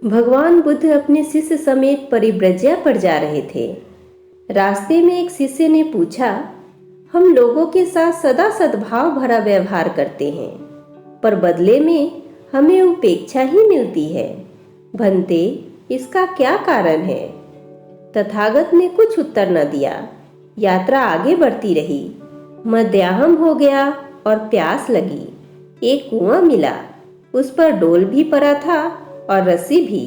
भगवान बुद्ध अपने शिष्य समेत परिव्रज्या पर जा रहे थे। रास्ते में एक शिष्य ने पूछा, हम लोगों के साथ सदा सद्भाव भरा व्यवहार करते हैं, पर बदले में हमें उपेक्षा ही मिलती है। भंते, इसका क्या कारण है? तथागत ने कुछ उत्तर न दिया। यात्रा आगे बढ़ती रही। मध्याह्न हो गया और प्यास लगी। एक कुआं मिला, उस पर डोल भी पड़ा था और रस्सी भी।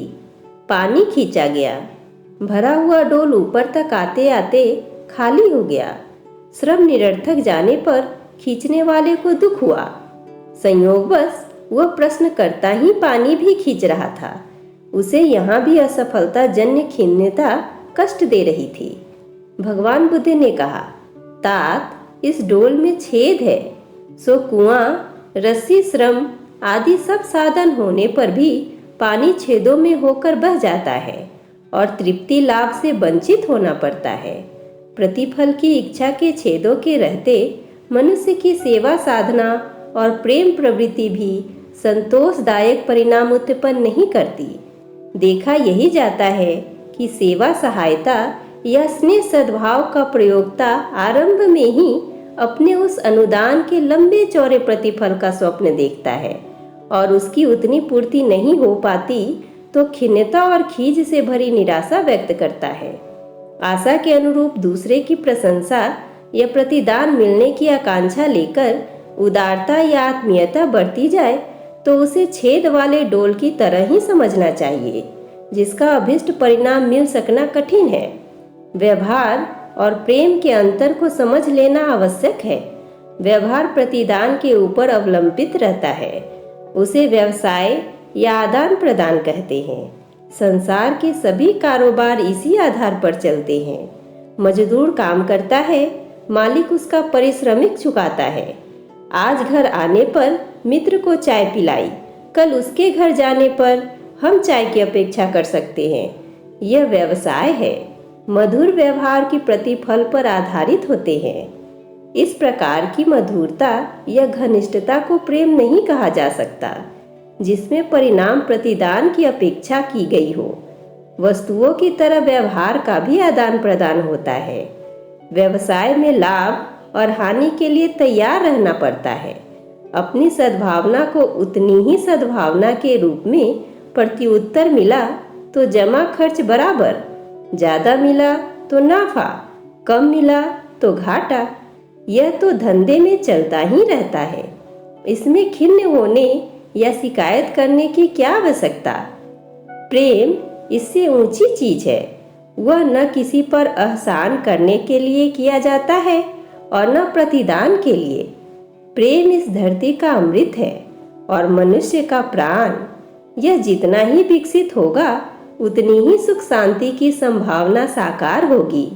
पानी खींचा गया। भरा हुआ डोल ऊपर तक आते आते खाली हो गया। श्रम निरर्थक जाने पर खींचने वाले को दुख हुआ। संयोगवश वह प्रश्न करता ही पानी भी खींच रहा था। उसे यहाँ भी असफलता जन्य खिन्नता कष्ट दे रही थी। भगवान बुद्ध ने कहा, तात, इस डोल में छेद है, सो कुआं, रस्सी, श्रम आदि सब साधन होने पर भी पानी छेदों में होकर बह जाता है और तृप्ति लाभ से वंचित होना पड़ता है। प्रतिफल की इच्छा के छेदों के रहते मनुष्य की सेवा साधना और प्रेम प्रवृत्ति भी संतोषदायक परिणाम उत्पन्न नहीं करती। देखा यही जाता है कि सेवा सहायता या स्नेह सद्भाव का प्रयोक्ता आरंभ में ही अपने उस अनुदान के लंबे चौड़े प्रतिफल का स्वप्न देखता है और उसकी उतनी पूर्ति नहीं हो पाती तो खिन्नता और खीज से भरी निराशा व्यक्त करता है। आशा के अनुरूप दूसरे की प्रशंसा या प्रतिदान मिलने की आकांक्षा लेकर उदारता या आत्मीयता बढ़ती जाए तो उसे छेद वाले डोल की तरह ही समझना चाहिए, जिसका अभिष्ट परिणाम मिल सकना कठिन है। व्यवहार और प्रेम के अंतर को समझ लेना आवश्यक है। व्यवहार प्रतिदान के ऊपर अवलंबित रहता है। उसे व्यवसाय या आदान प्रदान कहते हैं। संसार के सभी कारोबार इसी आधार पर चलते हैं। मजदूर काम करता है, मालिक उसका पारिश्रमिक चुकाता है। आज घर आने पर मित्र को चाय पिलाई, कल उसके घर जाने पर हम चाय की अपेक्षा कर सकते हैं। यह व्यवसाय है। मधुर व्यवहार की प्रतिफल पर आधारित होते हैं। इस प्रकार की मधुरता या घनिष्ठता को प्रेम नहीं कहा जा सकता, जिसमें परिणाम प्रतिदान की अपेक्षा की गई हो। वस्तुओं की तरह व्यवहार का भी आदान प्रदान होता है। व्यवसाय में लाभ और हानि के लिए तैयार रहना पड़ता है। अपनी सद्भावना को उतनी ही सद्भावना के रूप में प्रत्युत्तर मिला तो जमा खर्च बराबर, ज्यादा मिला तो नाफा, कम मिला तो घाटा। यह तो धंधे में चलता ही रहता है। इसमें खिन्न होने या शिकायत करने की क्या आवश्यकता? प्रेम इससे ऊंची चीज है। वह न किसी पर एहसान करने के लिए किया जाता है और न प्रतिदान के लिए। प्रेम इस धरती का अमृत है और मनुष्य का प्राण। यह जितना ही विकसित होगा उतनी ही सुख शांति की संभावना साकार होगी।